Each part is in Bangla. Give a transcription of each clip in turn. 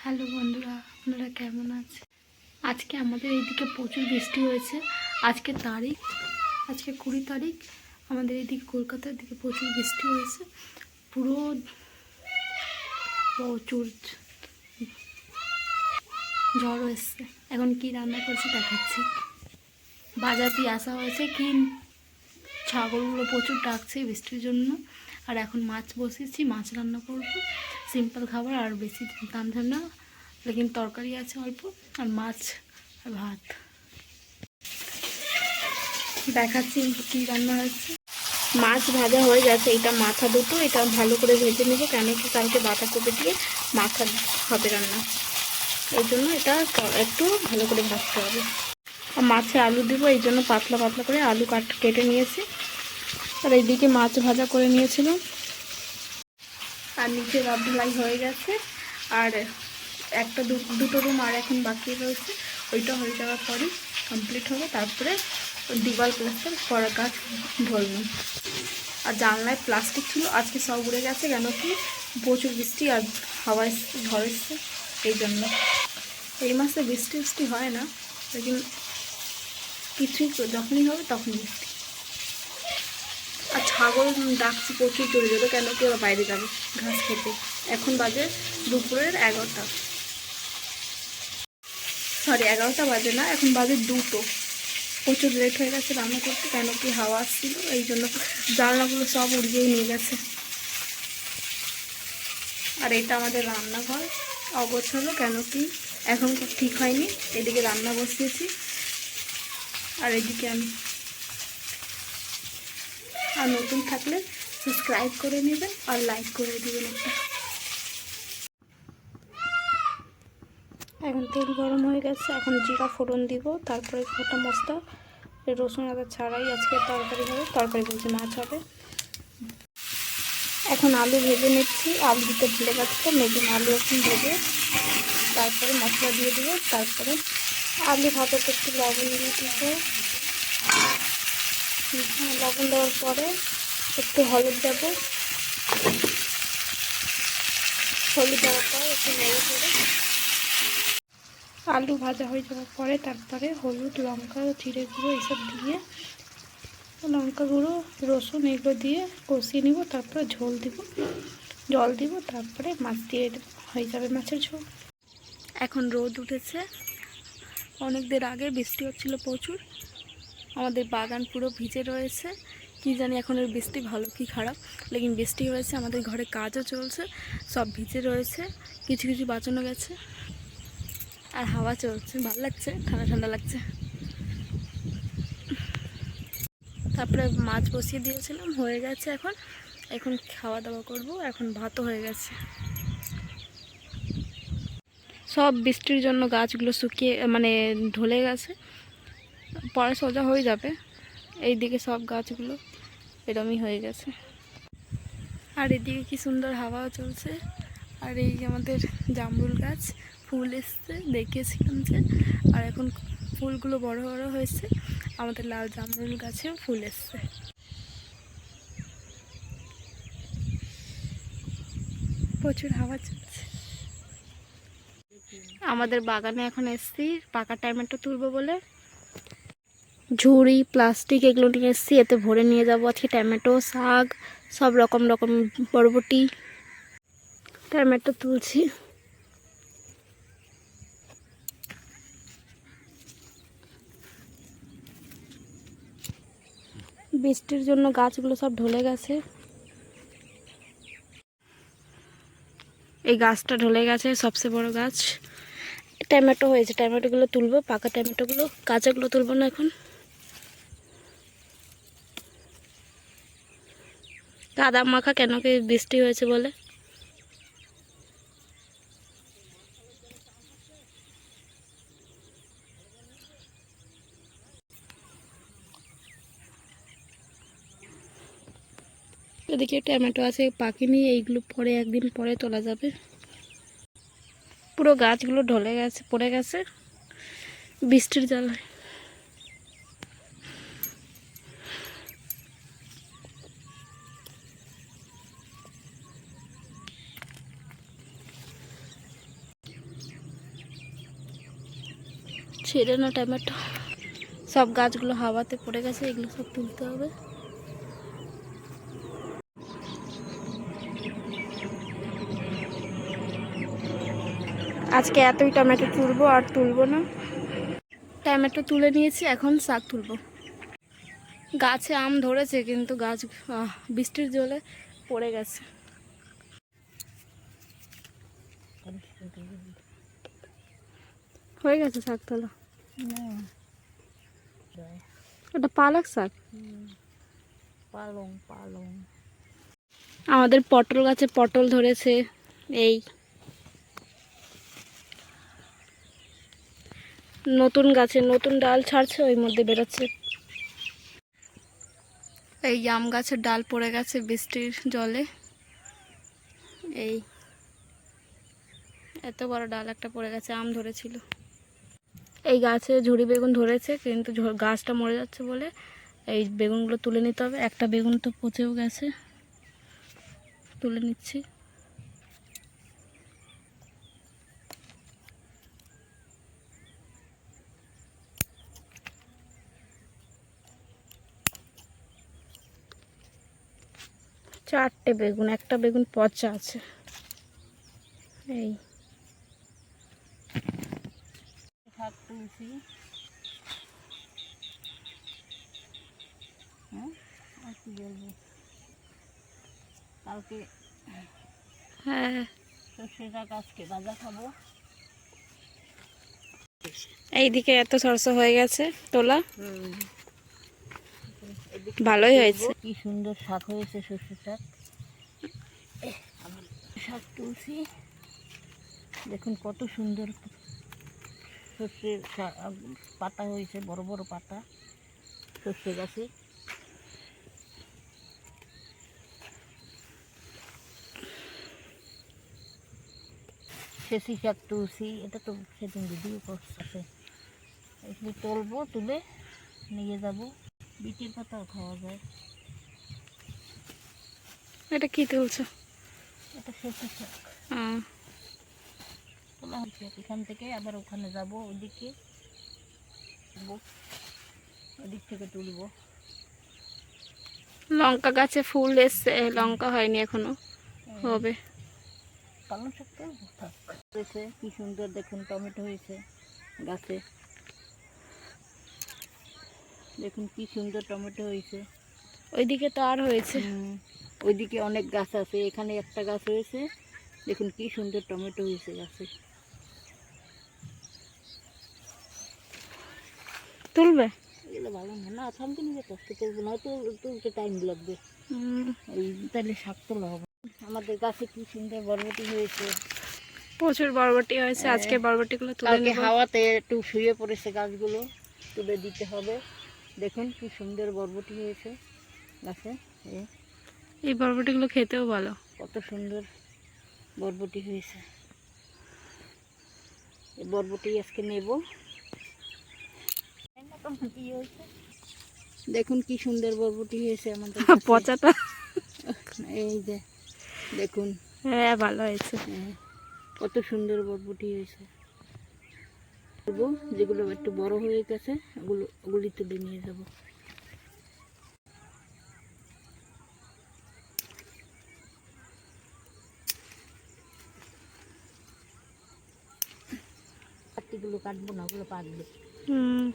হ্যালো বন্ধুরা, আপনারা কেমন আছেন? আজকে আমাদের এইদিকে প্রচুর বৃষ্টি হয়েছে। আজকে 20 তারিখ। আমাদের এইদিকে কলকাতার দিকে প্রচুর বৃষ্টি হয়েছে, পুরো প্রচুর ঝড় এসছে। এখন কি রান্না করছি দেখাচ্ছি। বাজার দিয়ে আসা হয়েছে, কি ছাগলগুলো প্রচুর ডাকছে বৃষ্টির জন্য। আর এখন মাছ বসিয়েছি, মাছ রান্না করব, সিম্পল খাবার, আর বেশি দাম ধাম না, লেকিন তরকারি আছে অল্প, আর মাছ আর ভাত। দেখাচ্ছি কি রান্না হচ্ছে। মাছ ভাজা হয়ে গেছে, এটা মাথা দুটো, এটা ভালো করে ভেজে নেবো, কেন কি কালকে বাঁধাকপি দিয়ে মাথা হবে রান্না, এই জন্য এটা একটু ভালো করে ভাজতে হবে। আর মাছে আলু দেবো, এই জন্য পাতলা পাতলা করে আলু কেটে নিয়েছি। আর এইদিকে মাছ ভাজা করে নিয়েছিলাম, আর নিচে রড ঢালাই হয়ে গেছে। আর একটা দুটো রুম আর এখন বাকি রয়েছে, ওইটা হয়ে যাওয়ার পরই কমপ্লিট হবে। তারপরে দিওয়াল প্লাস্টার করা কাজ ধরবে। আর জানলায় প্লাস্টিক ছিল, আজকে সব উড়ে গেছে, কেন কি প্রচুর বৃষ্টি আর হাওয়া ঝড় এসছে, এই জন্য। এই মাসে বৃষ্টি হয় না, লেকিন কিছুই যখনই হবে তখন বৃষ্টি। আর ছাগল ডাকছি প্রচুর জোরে জোরে, কেন কি ওরা বাইরে যাবে ঘাস খেতে। এখন বাজে দুপুরের 11টা, সরি 11টা বাজে না, এখন বাজে 2টো। প্রচুর লেট হয়ে গেছে রান্না করতে, কেন কি হাওয়া আসছিল, এই জন্য জানলাগুলো সব উড়িয়েই নিয়ে গেছে। আর এটা আমাদের রান্নাঘর অগোছালো, কেন কি এখন ঠিক হয়নি। এদিকে রান্না বসিয়েছি, আর এদিকে আমি। আর নতুন থাকলে সাবস্ক্রাইব করে নেবেন আর লাইক করে দেবেন একটা। এখন তেল গরম হয়ে গেছে, এখন জিরা ফোড়ন দিব, তারপরে গোটা মশলা, রসুন আদা ছাড়াই আজকে তরকারি হবে, তরকারি বলছি মাছ হবে। এখন আলু ভেজে নিচ্ছি, আলু দিতে ভুলে গেছে তো, মেদিন আলু এখন ভেজে তারপরে মশলা দিয়ে দেবো। তারপরে আলু ভাজাতে একটু লবণ দিয়ে দেবো, লবণ দেওয়ার পরে একটু হলুদ দেবো, হলুদ দেওয়ার পরে একটু নেড়ে করে আলু ভাজা হয়ে যাওয়ার পরে তারপরে হলুদ, লঙ্কা, জিরে গুঁড়ো এইসব দিয়ে, লঙ্কা গুঁড়ো, রসুন এগুলো দিয়ে কষিয়ে নিব। তারপরে জল দিব, তারপরে মাছ দিয়ে হয়ে যাবে মাছের ঝোল। এখন রোদ উঠেছে, অনেকদের আগে বৃষ্টি হচ্ছিল প্রচুর, আমাদের বাগান পুরো ভিজে রয়েছে। কি জানি এখন এর বৃষ্টি ভালো কি খারাপ, লেকিন বৃষ্টি হয়েছে, আমাদের ঘরে কাজও চলছে, সব ভিজে রয়েছে, কিছু কিছু বাঁচানো গেছে। আর হাওয়া চলছে, ভালো লাগছে, ঠান্ডা ঠান্ডা লাগছে। তারপরে মাছ বসিয়ে দিয়েছিলাম, হয়ে গেছে। এখন খাওয়া দাওয়া করব। এখন ভাতও হয়ে গেছে। সব বৃষ্টির জন্য গাছগুলো শুকিয়ে ঢলে গেছে, পরে সোজা হয়ে যাবে। এই দিকে সব গাছগুলো এরমই হয়ে গেছে। আর এদিকে কি সুন্দর হাওয়াও চলছে। আর এই যে আমাদের জামরুল গাছ, ফুল এসছে, দেখেছিলাম যে, আর এখন ফুলগুলো বড় বড় হয়েছে। আমাদের লাল জামরুল গাছেও ফুল এসছে। প্রচুর হাওয়া চলছে। আমাদের বাগানে এখন এসছি পাকা টমেটো তুলবো বলে, ঝুড়ি প্লাস্টিক এগুলো নিয়ে এসছি, এতে ভরে নিয়ে যাবো আজকে টমেটো, শাক, সব রকম বরবটি। টমেটো তুলছি। বৃষ্টির জন্য গাছগুলো সব ঢলে গেছে। এই গাছটা ঢলে গেছে, সবচেয়ে বড় গাছ। টমেটো হয়েছে, টমেটোগুলো তুলবো, পাকা টমেটোগুলো, কাঁচাগুলো তুলবো না এখন। কাদা মাখা, কেন কি বৃষ্টি হয়েছে বলে। এদিকে টমেটো আছে, পাকেনি, এইগুলো পরে একদিন পরে তোলা যাবে। পুরো গাছগুলো ঢলে গেছে, পড়ে গেছে বৃষ্টির জ্বালায়। ছেড়ে না টমেটো, সব গাছগুলো হাওয়াতে পড়ে গেছে, এগুলো সব তুলতে হবে। আজকে এতই টমেটো তুলবো, আর তুলবো না। টমেটো তুলে নিয়েছি, এখন শাক তুলবো। গাছে আম ধরেছে কিন্তু গাছ বৃষ্টির জলে পড়ে গেছে। হয়ে গেছে শাক তোলা? ওটা পালক শাক। পালং পালং। আমাদের পটল গাছে পটল ধরেছে। এই নতুন গাছে নতুন ডাল ছাড়ছে, ওই মধ্যে বেরোচ্ছে। এই আম গাছের ডাল পড়ে গেছে বৃষ্টির জলে। এই এত বড় ডাল একটা পড়ে গেছে, আম ধরেছিল। এই গাছে ঝুড়ি বেগুন ধরেছে, কিন্তু গাছটা মরে যাচ্ছে বলে এই বেগুনগুলো তুলে নিতে হবে। একটা বেগুন তো পচেও গেছে, তুলে নিচ্ছি। চারটে বেগুন, একটা বেগুন পচা আছে। এই শাক তুলছি। আর কি বলবো, কালকে হ্যাঁ, সর্ষে শাক আজকে ভাজা খাবো। এইদিকে এত সরষে হয়ে গেছে তোলা, ভালোই হয়েছে। কি সুন্দর শাক হয়েছে সর্ষে শাক। আমি শাক তুলছি, দেখুন কত সুন্দর সর্ষের পাতা হয়েছে, বড় বড় পাতা সর্ষে গাছে। সেচি শাক তুলছি, এটা তো সেদিন ভিডিও করছে। এগুলো তুলবো, তুলে নিয়ে যাব। বিটের পাতাও খাওয়া যায়। এটা কি তুলছো? এটা সেচি শাক তোলা হচ্ছে। এখান থেকে আবার ওখানে যাব, ওদিকে ওদিক থেকে তুলবো। লঙ্কা গাছে ফুল এসছে, লঙ্কা হয়নি এখনো, হবে। পালং শাক তো হয়েছে, কি সুন্দর দেখুন টমেটো হয়েছে গাছে। দেখুন কি সুন্দর টমেটো হয়েছে। ওইদিকে তো আর হয়েছে। ওইদিকে অনেক গাছ আছে, এখানে একটা গাছ হয়েছে। দেখুন কি সুন্দর টমেটো হয়েছে গাছে। তুলবে? এগুলো ভালো না, না থামকে নিজে কষ্ট করবো না, তো তুলতে টাইম লাগবে। এই তাহলে শাক তোলা হবে। আমাদের গাছে কি সুন্দর বরবটি হয়েছে, প্রচুর বরবটি হয়েছে। আজকে বরবটিগুলো তুলে কালকে নেব। হাওয়াতে একটু শুয়ে পড়েছে গাছগুলো, তুলে দিতে হবে। দেখুন কি সুন্দর বরবটি হয়েছে গাছে। এই বরবটিগুলো খেতেও ভালো। কত সুন্দর বরবটি হয়েছে। এই বরবটি আজকে নেব। দেখুন কি সুন্দর বরবটি হয়েছে আমাদের পচাটা। এই যে দেখুন, হ্যাঁ ভালো হয়েছে। কত সুন্দর বরবটি হয়েছে। যেগুলো একটু বড় হয়ে গেছে ওগুলি তুলে নিয়ে যাব। পাতিগুলো কাটবো না, ওগুলো পাকবে।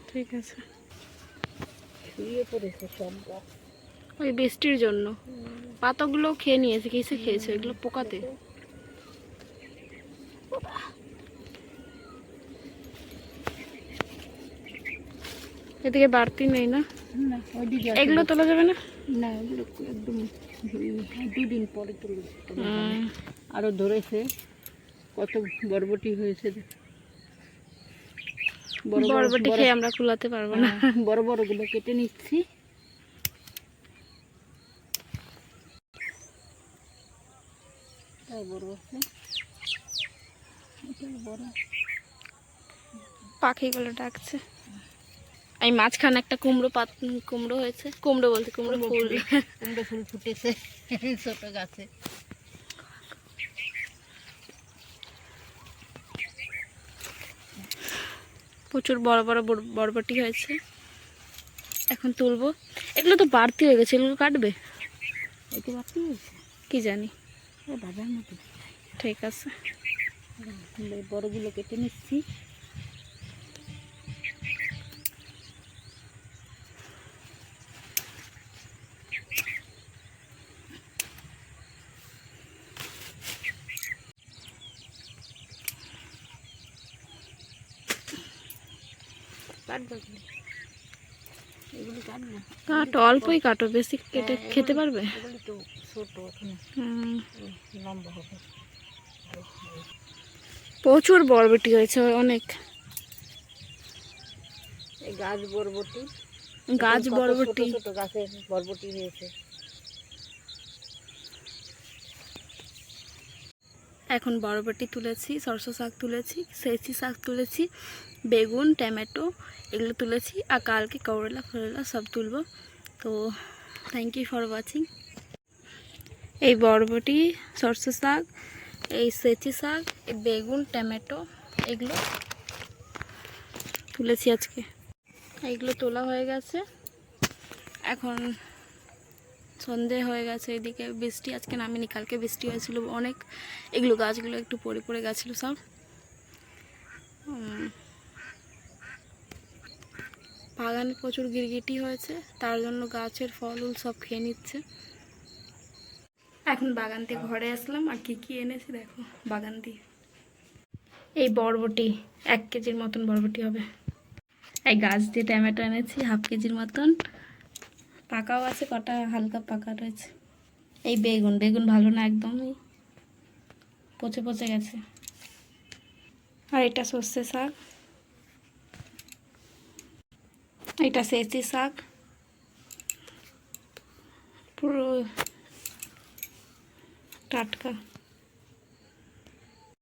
ঠিক আছে। শুয়ে পড়েছে সব গাছ ওই বৃষ্টির জন্য পাতাগুলো খেয়ে নিয়েছে। কিসে খেয়েছে এগুলো? পোকাতে। এদিকে বাড়তি নেই না? এগুলো তোলা যাবে না? না, এগুলো একদম 2 দিন পরে তুলবে। আরো ধরেছে, কত বরবটি হয়েছে। বরবটি খেয়ে আমরা কুলাতে পারবো না। বড় বড় গুলো কেটে নিচ্ছি। পাখিগুলো ডাকছে। এই মাঝখানে একটা কুমড়ো হয়েছে। কুমড়ো বলতে কুমড়ো ফুল। কুমড়ো ফুল ফুটেছে ছোট গাছে। প্রচুর বড় বড় বরবটি হয়েছে, এখন তুলবো। এগুলো তো বাড়তি হয়ে গেছে, এগুলো কাটবে এতে বাড়তি হয়েছে, কি জানি। বাজার মতো ঠিক আছে, বড়গুলো কেটে নিচ্ছি। কাটবো এগুলি, কাটবো। কাটো, অল্পই কাটো, বেশি কেটে খেতে পারবে। এগুলি তো ছোট, এখন লম্বা হবে। প্রচুর বরবটি হয়েছে, অনেক এই গাছ বরবটি, গাছ বরবটি। ছোট ছোট গাছের বরবটি হয়েছে। এখন বরবটি তুলেছি, সরষে শাক তুলেছি, সেচি শাক তুলেছি, বেগুন, টমেটো এগুলো তুলেছি, আর কালকে করলা ফরলা সব তুলবো। তো থ্যাংক ইউ ফর ওয়াচিং। এই বরবটি, সরষে শাক, এই সেচি শাক, এই বেগুন, টমেটো এগুলো তুলেছি আজকে। এইগুলো তোলা হয়ে গেছে, এখন সন্ধে হয়ে গেছে। এদিকে বৃষ্টি আজকে নামেনি, কালকে বৃষ্টি হয়েছিল অনেক। এগুলো গাছগুলো একটু পড়ে পড়ে গেছিলো সব। বাগানে প্রচুর গিরগিটি হয়েছে, তার জন্য গাছের ফল উল সব খেয়ে নিচ্ছে। এখন বাগান থেকে ঘরে আসলাম, আর কি কি এনেছি দেখো বাগান দিয়ে। এই বরবটি 1 কেজির মতন বরবটি হবে। এই গাছ দিয়ে টমেটো এনেছি 1/2 কেজির মতন, পাকাও আছে, কটা হালকা পাকা রয়েছে। এই বেগুন, বেগুন ভালো না, একদমই পচে পচে গেছে। আর এটা সর্ষে শাক, এটা সেচি শাক, পুরো টাটকা।